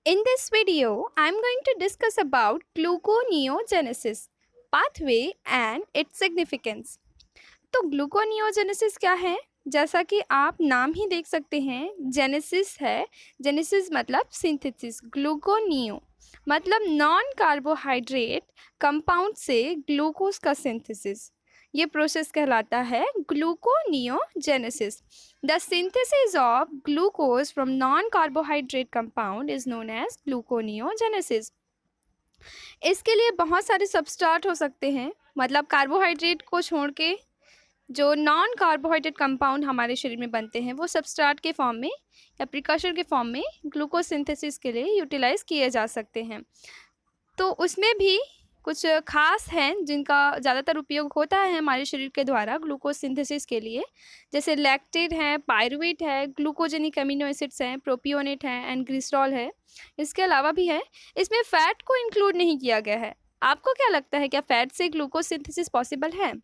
In this video, I'm going to discuss about gluconeogenesis pathway and its significance. तो gluconeogenesis क्या है? जैसा कि आप नाम ही देख सकते हैं, जेनेसिस है। जेनेसिस मतलब सिंथेसिस, ग्लूकोनियो मतलब नॉन कार्बोहाइड्रेट कंपाउंड से ग्लूकोज का सिंथेसिस। ये प्रोसेस कहलाता है gluconeogenesis. The synthesis of glucose from non carbohydrate compound is known as gluconeogenesis. इसके लिए बहुत सारे सबस्ट्रेट हो सकते हैं, मतलब कार्बोहाइड्रेट को छोड़ के जो नॉन कार्बोहाइड्रेट कंपाउंड हमारे शरीर में बनते हैं वो सबस्ट्रेट के फॉर्म में या प्रिकर्सर के फॉर्म में ग्लूकोज सिंथेसिस के लिए यूटिलाइज किए जा सकते हैं। तो उसमें भी कुछ खास हैं जिनका ज़्यादातर उपयोग होता है हमारे शरीर के द्वारा ग्लूकोज सिंथेसिस के लिए, जैसे लैक्टेट है, पायरुवेट है, ग्लूकोजेनिक अमीनो एसिड्स हैं, प्रोपियोनेट है एंड ग्लिसरॉल है। इसके अलावा भी है। इसमें फ़ैट को इंक्लूड नहीं किया गया है। आपको क्या लगता है, क्या फ़ैट से ग्लूकोज सिंथेसिस पॉसिबल है?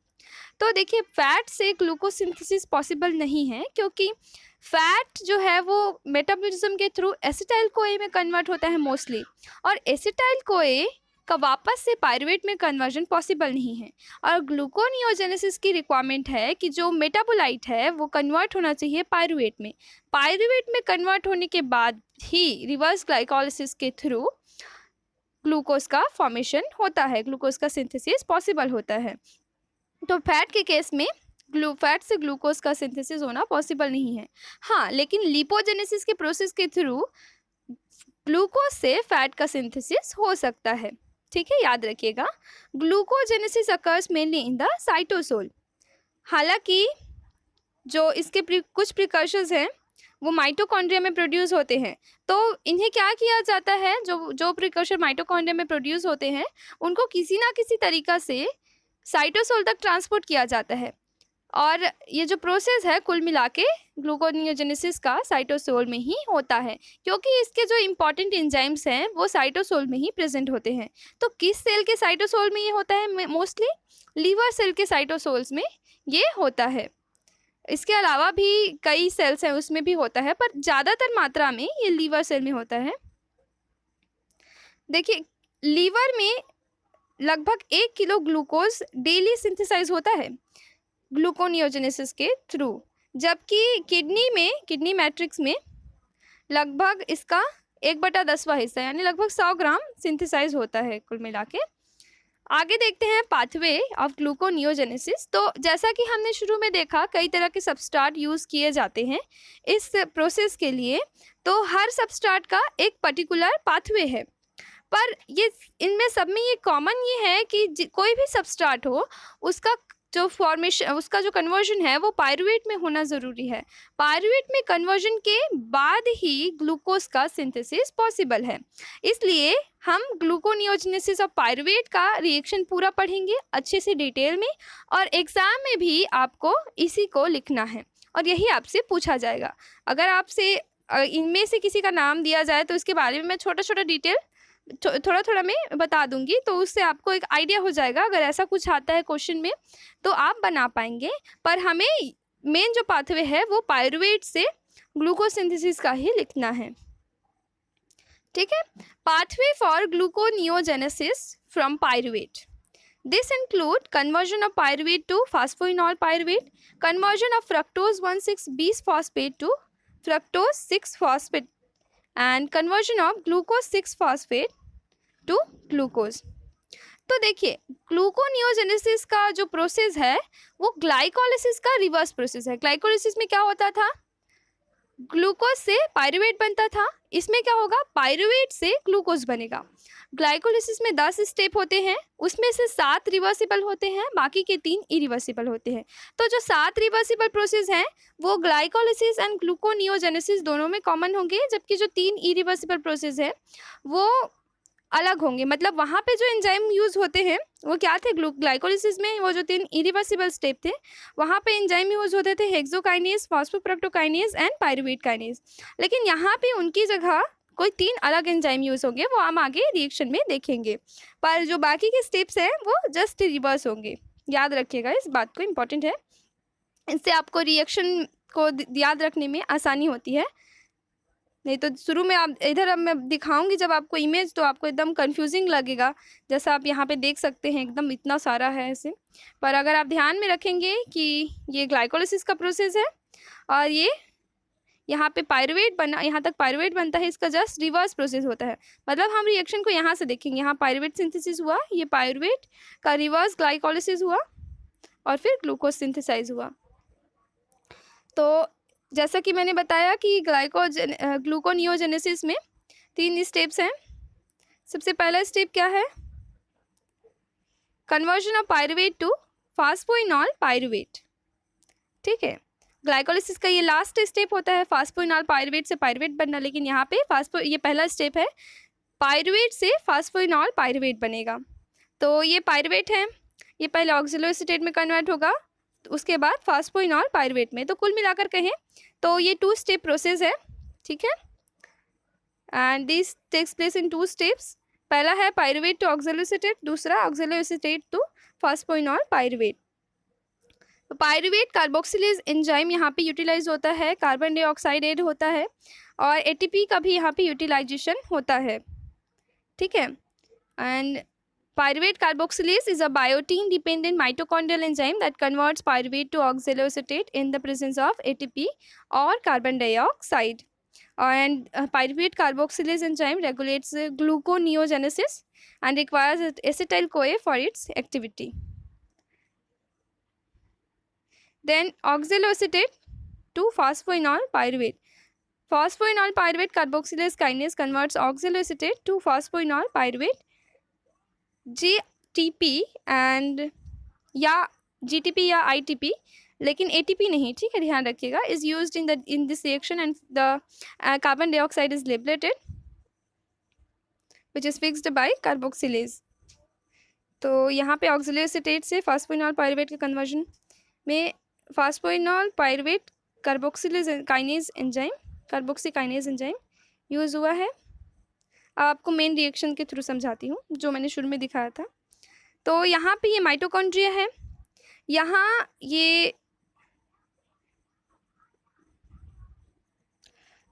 तो देखिए, फैट से ग्लूकोज सिंथेसिस पॉसिबल नहीं है, क्योंकि फैट जो है वो मेटाबॉलिज्म के थ्रू एसिटाइल कोए में कन्वर्ट होता है मोस्टली, और एसिटाइल कोए का वापस से पायरुवेट में कन्वर्जन पॉसिबल नहीं है। और ग्लूकोनियोजेनेसिस की रिक्वायरमेंट है कि जो मेटाबोलाइट है वो कन्वर्ट होना चाहिए पायरुवेट में। पायरुवेट में कन्वर्ट होने के बाद ही रिवर्स ग्लाइकोलिसिस के थ्रू ग्लूकोज का फॉर्मेशन होता है, ग्लूकोज का सिंथेसिस पॉसिबल होता है। तो फैट के केस में फैट से ग्लूकोज का सिंथेसिस होना पॉसिबल नहीं है। हाँ, लेकिन लिपोजेनेसिस के प्रोसेस के थ्रू ग्लूकोज से फैट का सिंथेसिस हो सकता है। ठीक है, याद रखिएगा, glucogenesis occurs mainly in the cytosol. हालांकि जो इसके कुछ प्रिकर्सर्स हैं वो माइटोकॉन्ड्रिया में प्रोड्यूस होते हैं। तो इन्हें क्या किया जाता है, जो जो प्रिकर्सर माइटोकॉन्ड्रिया में प्रोड्यूस होते हैं उनको किसी ना किसी तरीका से साइटोसोल तक ट्रांसपोर्ट किया जाता है। और ये जो प्रोसेस है कुल मिला के ग्लूकोनियोजेनेसिस का साइटोसोल में ही होता है, क्योंकि इसके जो इम्पॉर्टेंट एंजाइम्स हैं वो साइटोसोल में ही प्रेजेंट होते हैं। तो किस सेल के साइटोसोल में ये होता है? मोस्टली लीवर सेल के साइटोसोल्स में ये होता है। इसके अलावा भी कई सेल्स हैं उसमें भी होता है, पर ज़्यादातर मात्रा में ये लीवर सेल में होता है। देखिए, लीवर में लगभग 1 किलो ग्लूकोज डेली सिंथेसाइज होता है ग्लूकोनियोजेनेसिस के थ्रू, जबकि किडनी मैट्रिक्स में लगभग इसका 1/10वां हिस्सा यानी लगभग 100 ग्राम सिंथेसाइज होता है कुल मिला के। आगे देखते हैं पाथवे ऑफ ग्लूकोनियोजेनेसिस। तो जैसा कि हमने शुरू में देखा, कई तरह के सबस्ट्रेट यूज़ किए जाते हैं इस प्रोसेस के लिए। तो हर सबस्ट्रेट का एक पर्टिकुलर पाथवे है, पर ये इनमें सब में ये कॉमन ये है कि कोई भी सबस्ट्रेट हो उसका जो फॉर्मेशन, उसका जो कन्वर्जन है वो पायरुवेट में होना ज़रूरी है। पायरुवेट में कन्वर्जन के बाद ही ग्लूकोज का सिंथेसिस पॉसिबल है। इसलिए हम ग्लूकोनियोजेनेसिस ऑफ पायरुवेट का रिएक्शन पूरा पढ़ेंगे अच्छे से डिटेल में, और एग्ज़ाम में भी आपको इसी को लिखना है और यही आपसे पूछा जाएगा। अगर आपसे इनमें से किसी का नाम दिया जाए तो इसके बारे में मैं छोटा छोटा डिटेल थोड़ा थोड़ा मैं बता दूंगी, तो उससे आपको एक आइडिया हो जाएगा। अगर ऐसा कुछ आता है क्वेश्चन में तो आप बना पाएंगे, पर हमें मेन जो पाथवे है वो पायरुवेट से ग्लूकोज सिंथेसिस का ही लिखना है। ठीक है, pathway for gluconeogenesis from pyruvate. This include conversion of pyruvate to फास्फोइनॉल pyruvate, conversion of fructose 1,6-bis-phosphate to fructose 6-phosphate and conversion of glucose 6-phosphate to glucose. तो देखिए, ग्लूकोनियोजेनेसिस का जो प्रोसेस है वो ग्लाइकोलिसिस का रिवर्स प्रोसेस है। Glycolysis में क्या होता था, ग्लूकोज से पायरुवेट बनता था, इसमें क्या होगा, पायरुवेट से ग्लूकोज बनेगा। ग्लाइकोलिसिस में 10 स्टेप होते हैं, उसमें से 7 रिवर्सिबल होते हैं, बाकी के 3 इरिवर्सिबल होते हैं। तो जो 7 रिवर्सिबल प्रोसेस हैं वो ग्लाइकोलिसिस एंड ग्लूकोनियोजेनेसिस दोनों में कॉमन होंगे, जबकि जो 3 इरिवर्सिबल प्रोसेस है वो अलग होंगे। मतलब वहाँ पे जो एंजाइम यूज़ होते हैं वो क्या थे, ग्लाइकोलिसिस में वो जो 3 इरिवर्सिबल स्टेप थे वहाँ पे एंजाइम यूज़ होते थे हेक्सोकाइनेज, फॉस्फोफ्रक्टोकाइनेज एंड पायरुवेट काइनेज। लेकिन यहाँ पे उनकी जगह कोई 3 अलग एंजाइम यूज़ होंगे, वो हम आगे रिएक्शन में देखेंगे, पर जो बाकी के स्टेप्स हैं वो जस्ट रिवर्स होंगे। याद रखिएगा, इस बात को, इम्पॉर्टेंट है, इससे आपको रिएक्शन को याद रखने में आसानी होती है। नहीं तो शुरू में आप इधर, अब मैं दिखाऊंगी जब आपको इमेज तो आपको एकदम कंफ्यूजिंग लगेगा, जैसा आप यहाँ पे देख सकते हैं एकदम इतना सारा है ऐसे। पर अगर आप ध्यान में रखेंगे कि ये ग्लाइकोलिसिस का प्रोसेस है और ये यहाँ पे पायरुवेट बना, यहाँ तक पायरुवेट बनता है, इसका जस्ट रिवर्स प्रोसेस होता है। मतलब हम रिएक्शन को यहाँ से देखेंगे, यहाँ पायरुवेट सिंथेसिस हुआ, ये पायरुवेट का रिवर्स ग्लाइकोलिसिस हुआ और फिर ग्लूकोज सिंथेसाइज हुआ। तो जैसा कि मैंने बताया कि ग्लूकोनियोजेनेसिस में 3 स्टेप्स हैं। सबसे पहला स्टेप क्या है? Conversion of pyruvate to फास्फोइनॉल pyruvate. ठीक है, ग्लाइकोलिसिस का ये लास्ट स्टेप होता है फास्फोइनॉल पायरुवेट से पायरुवेट बनना, लेकिन यहाँ पे ये पहला स्टेप है, पायरुवेट से फास्फोइनॉल पायरुवेट बनेगा। तो ये पायरुवेट है, ये पहले ऑक्सिलोएसीटेट में कन्वर्ट होगा, तो उसके बाद फास्फोइनॉल पायरुवेट में। तो कुल मिलाकर कहें तो ये 2 स्टेप प्रोसेस है। ठीक है, and this takes place in 2 steps. पहला है पायरुवेट टू ऑक्सिलोएसीटेट, दूसरा oxaloacetate to फास्फोइनॉल pyruvate. Pyruvate carboxylase enzyme यहाँ पे यूटिलाइज होता है, कार्बन डाइऑक्साइड ऐड होता है और एटीपी का भी यहाँ पे यूटिलाइजेशन होता है। ठीक है, and pyruvate carboxylase is a biotin dependent mitochondrial enzyme that converts pyruvate to oxaloacetate in the presence of ATP or carbon dioxide. And pyruvate carboxylase enzyme regulates gluconeogenesis and requires acetyl CoA for its activity. Then oxaloacetate to phosphoenol pyruvate. Phosphoenol pyruvate carboxylase kinase converts oxaloacetate to phosphoenol pyruvate GTP and या GTP या ITP, लेकिन ATP नहीं। ठीक है, ध्यान रखिएगा। Is used in this reaction and the carbon dioxide is liberated which is fixed by carboxylase. तो यहाँ पे ऑक्सिलोएसीटेट से फास्फोइनॉल पायरुवेट के कन्वर्जन में phosphoenol pyruvate carboxylase kinase enzyme, carboxy kinase enzyme use हुआ है। आपको मेन रिएक्शन के थ्रू समझाती हूँ जो मैंने शुरू में दिखाया था। तो यहाँ पे ये माइटोकॉन्ड्रिया है, यहाँ ये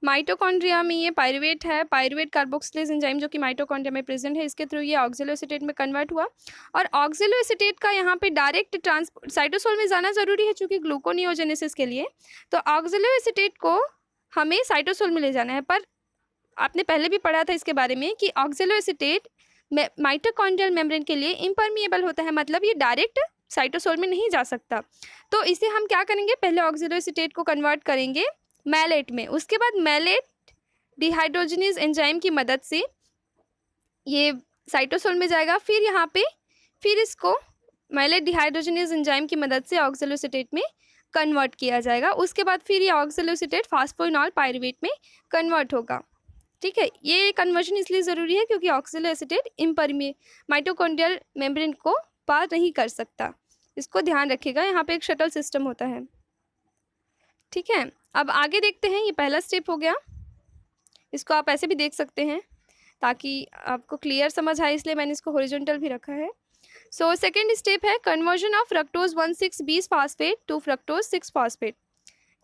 माइटोकॉन्ड्रिया में ये पायरुवेट है, पायरुवेट कार्बोक्सिलेज एंजाइम जो कि माइटोकॉन्ड्रिया में प्रेजेंट है, इसके थ्रू ये ऑक्सिलोएसीटेट में कन्वर्ट हुआ और ऑक्सिलोएसीटेट का यहाँ पे डायरेक्ट ट्रांसपोर्ट साइटोसोल में जाना जरूरी है चूँकि ग्लूकोनियोजेनेसिस के लिए। तो ऑक्सिलोएसीटेट को हमें साइटोसोल में ले जाना है, पर आपने पहले भी पढ़ा था इसके बारे में कि ऑक्सिलोएसीटेट माइटोकॉन्ड्रियल मेम्ब्रेन के लिए इम्परमिएबल होता है, मतलब ये डायरेक्ट साइटोसोल में नहीं जा सकता। तो इसे हम क्या करेंगे, पहले ऑक्सिलोएसीटेट को कन्वर्ट करेंगे मैलेट में, उसके बाद मैलेट डिहाइड्रोजनेज एंजाइम की मदद से ये साइटोसोल में जाएगा, फिर यहाँ पे फिर इसको मैलेट डिहाइड्रोजनेज एंजाइम की मदद से ऑक्सिलोएसीटेट में कन्वर्ट किया जाएगा। उसके बाद फिर ये ऑक्सिलोएसीटेट फास्फोइनॉल पायरुवेट में कन्वर्ट होगा। ठीक है, ये कन्वर्जन इसलिए ज़रूरी है क्योंकि ऑक्सिलोएसीटेट माइटोकॉन्ड्रियल मेम्ब्रेन को पार नहीं कर सकता। इसको ध्यान रखिएगा, यहाँ पे एक शटल सिस्टम होता है। ठीक है, अब आगे देखते हैं। ये पहला स्टेप हो गया, इसको आप ऐसे भी देख सकते हैं ताकि आपको क्लियर समझ आए, इसलिए मैंने इसको हॉरिजॉन्टल भी रखा है। सो सेकेंड स्टेप है कन्वर्जन ऑफ फ्रक्टोज 1,6-बीस फास्फेट टू फ्रक्टोज 6 फास्फेट।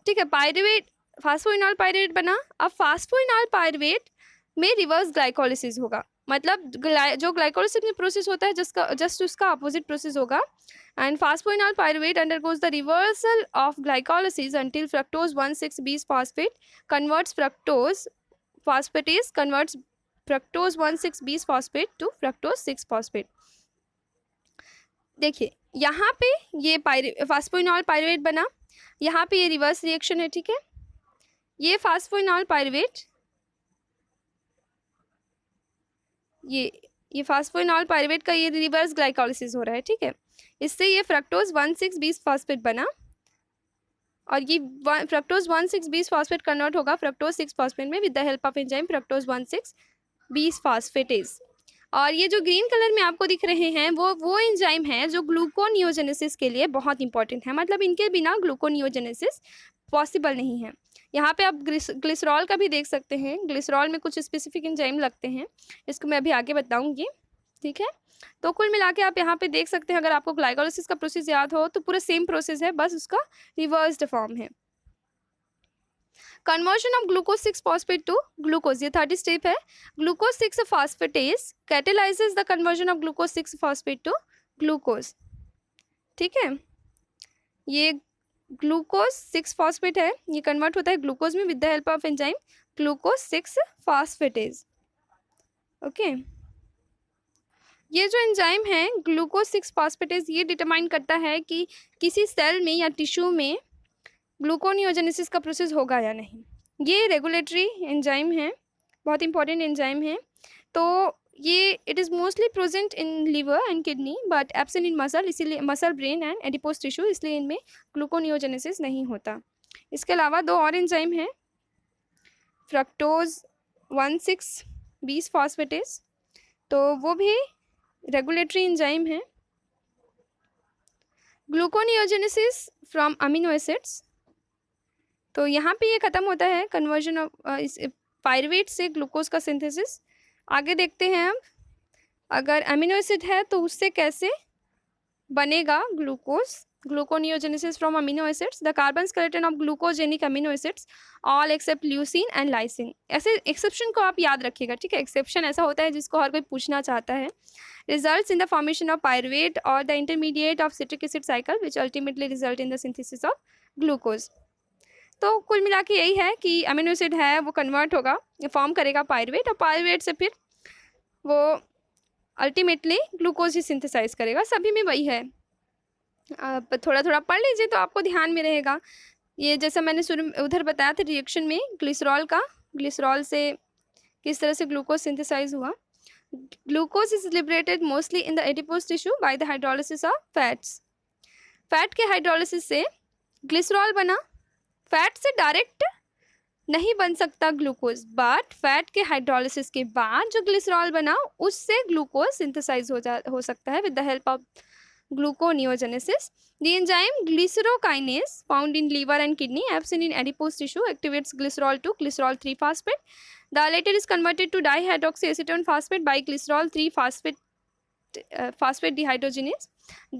ठीक है, पायरुवेट फास्फोइनॉल पायरुवेट बना। अब फास्फोइनॉल पायरुवेट में रिवर्स ग्लाइकोलिसिस होगा, मतलब जो ग्लाइकोलिसिस में प्रोसेस होता है जिसका जस्ट उसका अपोजिट प्रोसेस होगा। And phosphoenol pyruvate undergoes the reversal of glycolysis until fructose 1,6-बीस phosphate converts fructose phosphatase converts fructose 1,6-बीस फास्फेट टू फ्रक्टोज 6 फास्फेट। देखिए यहाँ पे ये फास्फोइनॉल पायरुवेट बना, यहाँ पे ये रिवर्स रिएक्शन है। ठीक है, ये फास्फोइनॉल पायरुवेट ये फास्फोइनॉल पायरुवेट का ये रिवर्स ग्लाइकोलिसिस हो रहा है। ठीक है, इससे ये फ्रक्टोज 1,6-बीस फास्फेट बना और ये फ्रक्टोज 1,6-बीस फास्फेट कन्वर्ट होगा फ्रक्टोज 6 फास्फेट में with the help of enzyme fructose 1,6-बीस फास्फेटेज। और ये जो ग्रीन कलर में आपको दिख रहे हैं वो एंजाइम हैं जो ग्लूकोनियोजेनेसिस के लिए बहुत इंपॉर्टेंट है, मतलब इनके बिना ग्लूकोनियोजेनेसिस पॉसिबल नहीं है। यहाँ पे आप ग्लिसरॉल का भी देख सकते हैं, ग्लिसरॉल में कुछ स्पेसिफिक एंजाइम लगते हैं, इसको मैं अभी आगे बताऊंगी। ठीक है, तो कुल मिला के आप यहाँ पे देख सकते हैं, अगर आपको ग्लाइकोलिसिस का प्रोसेस याद हो तो पूरा सेम प्रोसेस है, बस उसका रिवर्स्ड फॉर्म है। Conversion of glucose 6 phosphate to glucose, ये थर्ड स्टेप है। Glucose 6 phosphatase catalyses the conversion of glucose 6 phosphate to glucose. ठीक है, ये ग्लूकोज 6 फॉस्फेट है, ये कन्वर्ट होता है ग्लूकोज में with the help of enzyme glucose 6 phosphatase. Okay, ये जो एंजाइम है ग्लूकोज 6 फॉस्फेटेज, ये डिटरमाइन करता है कि किसी सेल में या टिश्यू में ग्लूकोनियोजेनेसिस का प्रोसेस होगा या नहीं। ये रेगुलेटरी एंजाइम है, बहुत इंपॉर्टेंट एंजाइम है। तो ये it is mostly present in liver and kidney but absent in muscle, इसीलिए muscle, brain and adipose tissue, इसलिए इनमें ग्लूकोनियोजेनेसिस नहीं होता। इसके अलावा दो और एंजाइम हैं, फ्रक्टोज 1,6 बीस फॉस्फेटेज, तो वो भी रेगुलेटरी एंजाइम है। ग्लूकोनियोजेनेसिस फ्रॉम अमीनो एसिड्स, तो यहाँ पे ये ख़त्म होता है कन्वर्जन ऑफ पायरुवेट से ग्लूकोज का सिंथेसिस। आगे देखते हैं अब, अगर अमीनो एसिड है तो उससे कैसे बनेगा glucose. Gluconeogenesis from amino acids, the carbon skeleton of glucogenic amino acids all except leucine and lysine. ऐसे एक्सेप्शन को आप याद रखिएगा, ठीक है। एक्सेप्शन ऐसा होता है जिसको हर कोई पूछना चाहता है। Results in the formation of pyruvate और the intermediate of citric acid cycle which ultimately result in the synthesis of glucose. तो कुल मिला के यही है कि अमीनो एसिड है वो कन्वर्ट होगा, फॉर्म करेगा पायरुवेट, और पायरुवेट से फिर वो अल्टीमेटली ग्लूकोज ही सिंथेसाइज करेगा। सभी में वही है, आप थोड़ा थोड़ा पढ़ लीजिए तो आपको ध्यान में रहेगा। ये जैसा मैंने शुरू उधर बताया था रिएक्शन में ग्लिसरॉल का, ग्लिसरॉल से किस तरह से ग्लूकोज सिंथेसाइज हुआ। Glucose is liberated mostly in the adipose tissue by the hydrolysis of fats. Fat के हाइड्रोलिसिस से ग्लिसरॉल बना। फैट से डायरेक्ट नहीं बन सकता ग्लूकोज, बट फैट के हाइड्रोलिसिस के बाद जो ग्लिसरॉल बना उससे ग्लूकोज सिंथेसाइज हो सकता है with the help of gluconeogenesis. The enzyme glycerokinase found in liver and kidney, absent in adipose tissue, activates glycerol to glycerol 3 phosphate. The latter is converted to dihydroxyacetone phosphate by glycerol 3 phosphate dehydrogenase.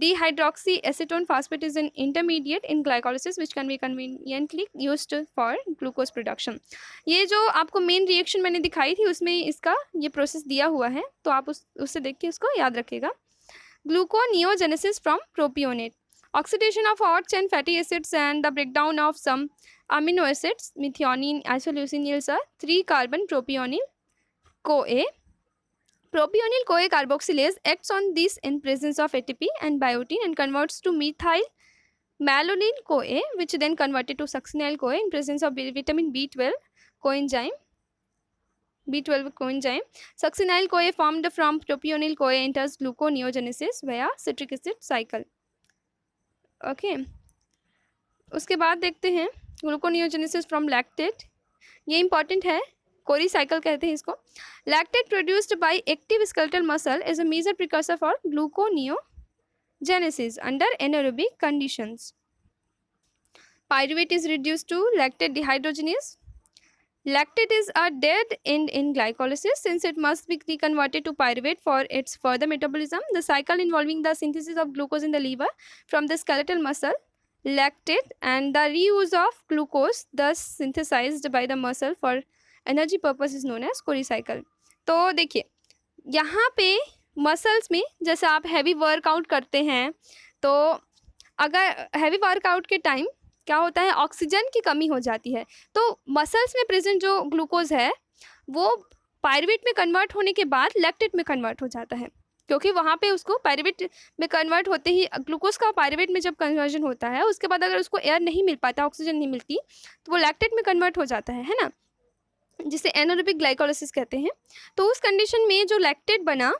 Dihydroxyacetone phosphate is an intermediate in glycolysis which can be conveniently used for glucose production. ये जो आपको main reaction मैंने दिखाई थी उसमें इसका ये process दिया हुआ है, तो आप उससे देख के उसको याद रखिएगा। Gluconeogenesis from propionate, oxidation of hot chain fatty acids and the breakdown of some amino acids, methionine, isoleucinyls are 3-carbon propionyl CoA. Propionyl CoA carboxylase acts on this in presence of ATP and biotin and converts to methyl malonyl CoA, which then converted to succinyl CoA in presence of vitamin B12 coenzyme. Succinyl CoA formed from propionyl CoA enters gluconeogenesis via citric acid cycle. Okay, उसके बाद देखते हैं gluconeogenesis from lactate. ये important है, Cori cycle कहते हैं इसको। Lactate produced by active skeletal muscle is a major precursor for gluconeogenesis under anaerobic conditions. Pyruvate is reduced to lactate dehydrogenase. Lactate is a dead end in glycolysis since it must be reconverted to pyruvate for its further metabolism. The cycle involving the synthesis of glucose in the liver from the skeletal muscle, lactate, and the reuse of glucose thus synthesized by the muscle for energy purpose is known as Cori cycle. तो देखिए यहाँ पे muscles में जैसे आप heavy workout करते हैं, तो अगर हैवी वर्कआउट के टाइम क्या होता है, ऑक्सीजन की कमी हो जाती है, तो मसल्स में प्रेजेंट जो ग्लूकोज है वो पायरुवेट में कन्वर्ट होने के बाद लैक्टेट में कन्वर्ट हो जाता है, क्योंकि वहाँ पे उसको पायरुवेट में कन्वर्ट होते ही ग्लूकोज का पायरुवेट में जब कन्वर्जन होता है उसके बाद अगर उसको एयर नहीं मिल पाता, ऑक्सीजन नहीं मिलती, तो वो लैक्टेट में कन्वर्ट हो जाता है ना, जिसे एनारोबिक ग्लाइकोलाइसिस कहते हैं। तो उस कंडीशन में जो लैक्टेट बना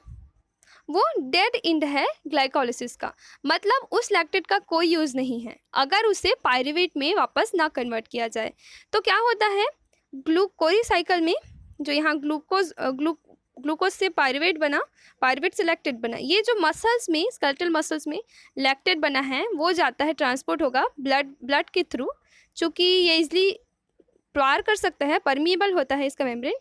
वो डेड एंड है ग्लाइकोलाइसिस का, मतलब उस लैक्टेट का कोई यूज़ नहीं है अगर उसे पायरुवेट में वापस ना कन्वर्ट किया जाए। तो क्या होता है, ग्लूकोरी साइकिल में जो यहाँ ग्लूकोज से पायरुवेट बना, पायरुवेट से लैक्टेट बना, ये जो मसल्स में स्केलेटल मसल्स में लैक्टेट बना है वो जाता है, ट्रांसपोर्ट होगा ब्लड के थ्रू, चूँकि ये इजली पार कर सकता है, परमिएबल होता है इसका मेम्ब्रेन,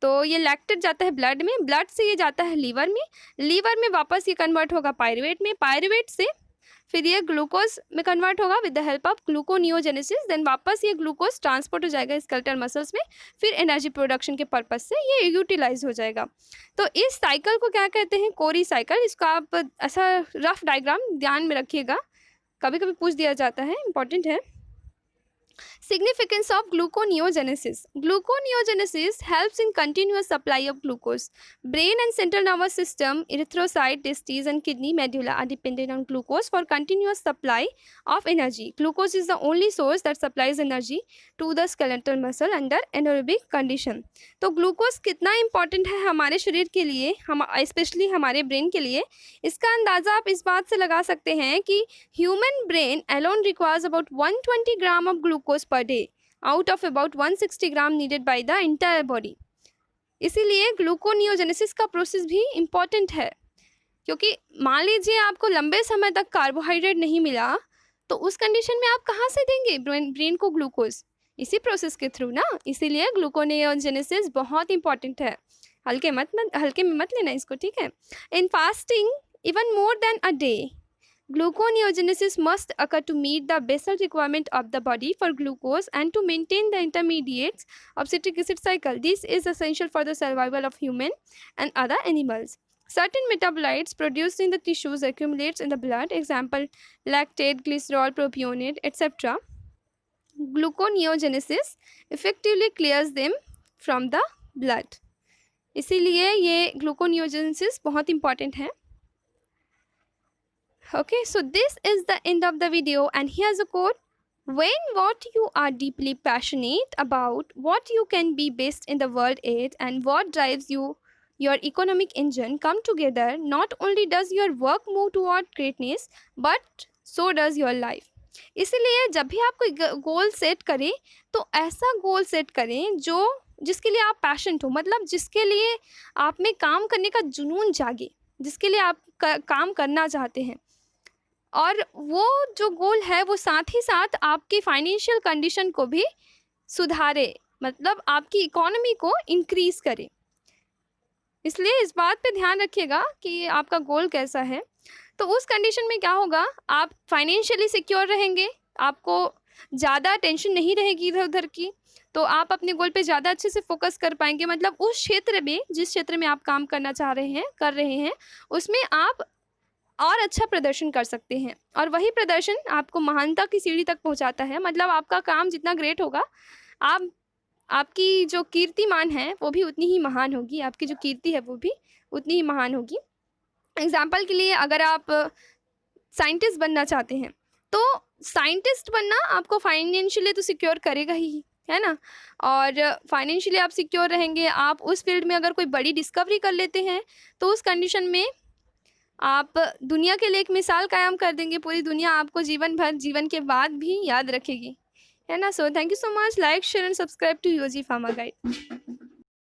तो ये लैक्टेट जाता है ब्लड में, ब्लड से ये जाता है लीवर में, लीवर में वापस ये कन्वर्ट होगा पायरुवेट में, पायरुवेट से फिर ये ग्लूकोज में कन्वर्ट होगा with the help of gluconeogenesis, then वापस ये ग्लूकोज ट्रांसपोर्ट हो जाएगा स्केलेटल मसल्स में, फिर एनर्जी प्रोडक्शन के पर्पज से ये यूटिलाइज हो जाएगा। तो इस साइकिल को क्या कहते हैं? कोरी साइकिल। इसको आप ऐसा रफ डायग्राम ध्यान में रखिएगा, कभी कभी पूछ दिया जाता है, इंपॉर्टेंट है। Significance of gluconeogenesis. Gluconeogenesis helps in continuous supply of glucose. Brain and central nervous system, erythrocyte, testes, and kidney medulla are dependent on glucose for continuous supply of energy. Glucose is the only source that supplies energy to the skeletal muscle under anaerobic condition. तो glucose कितना important है हमारे शरीर के लिए, हम specially हमारे brain के लिए, इसका अंदाज़ा आप इस बात से लगा सकते हैं कि human brain alone requires about 120 gram of glucose per day out of about 160 gram needed by the entire body. इसीलिए ग्लूकोनियोजेनेसिस का प्रोसेस भी इम्पॉर्टेंट है, क्योंकि मान लीजिए आपको लंबे समय तक कार्बोहाइड्रेट नहीं मिला, तो उस कंडीशन में आप कहाँ से देंगे ब्रेन को ग्लूकोज? इसी प्रोसेस के थ्रू ना। इसीलिए ग्लूकोनियोजेनेसिस बहुत इंपॉर्टेंट है, हल्के में मत लेना इसको, ठीक है। In fasting even more than a day, gluconeogenesis must occur to meet the basal requirement of the body for glucose and to maintain the intermediates of citric acid cycle. This is essential for the survival of human and other animals. Certain metabolites produced in the tissues accumulates in the blood, example lactate, glycerol, propionate, etc. Gluconeogenesis effectively clears them from the blood. इसीलिए ये gluconeogenesis बहुत important है। Okay, so this is the end of the video, and here's a quote. When what you are deeply passionate about, what you can be best in the world at, and what drives you, your economic engine, come together, not only does your work move toward greatness, but so does your life. इसीलिए जब भी आप कोई goal set करें, तो ऐसा goal set करें जिसके लिए आप पैशनेट हो, मतलब जिसके लिए आप में काम करने का जुनून जागे, जिसके लिए आप काम करना चाहते हैं, और वो जो गोल है वो साथ ही साथ आपकी फाइनेंशियल कंडीशन को भी सुधारे, मतलब आपकी इकोनॉमी को इंक्रीज़ करे। इसलिए इस बात पे ध्यान रखिएगा कि आपका गोल कैसा है। तो उस कंडीशन में क्या होगा, आप फाइनेंशियली सिक्योर रहेंगे, आपको ज़्यादा टेंशन नहीं रहेगी इधर उधर की, तो आप अपने गोल पे ज़्यादा अच्छे से फोकस कर पाएंगे। मतलब उस क्षेत्र में, जिस क्षेत्र में आप काम करना चाह रहे हैं, कर रहे हैं, उसमें आप और अच्छा प्रदर्शन कर सकते हैं, और वही प्रदर्शन आपको महानता की सीढ़ी तक पहुंचाता है। मतलब आपका काम जितना ग्रेट होगा, आपकी जो कीर्तिमान है वो भी उतनी ही महान होगी, आपकी जो कीर्ति है वो भी उतनी ही महान होगी। एग्जाम्पल के लिए, अगर आप साइंटिस्ट बनना चाहते हैं, तो साइंटिस्ट बनना आपको फाइनेंशियली तो सिक्योर करेगा ही, है ना। और फाइनेंशियली आप सिक्योर रहेंगे, आप उस फील्ड में अगर कोई बड़ी डिस्कवरी कर लेते हैं, तो उस कंडीशन में आप दुनिया के लिए एक मिसाल कायम कर देंगे। पूरी दुनिया आपको जीवन भर, जीवन के बाद भी याद रखेगी, है ना। So thank you so much. Like, share and subscribe to UG pharma guide.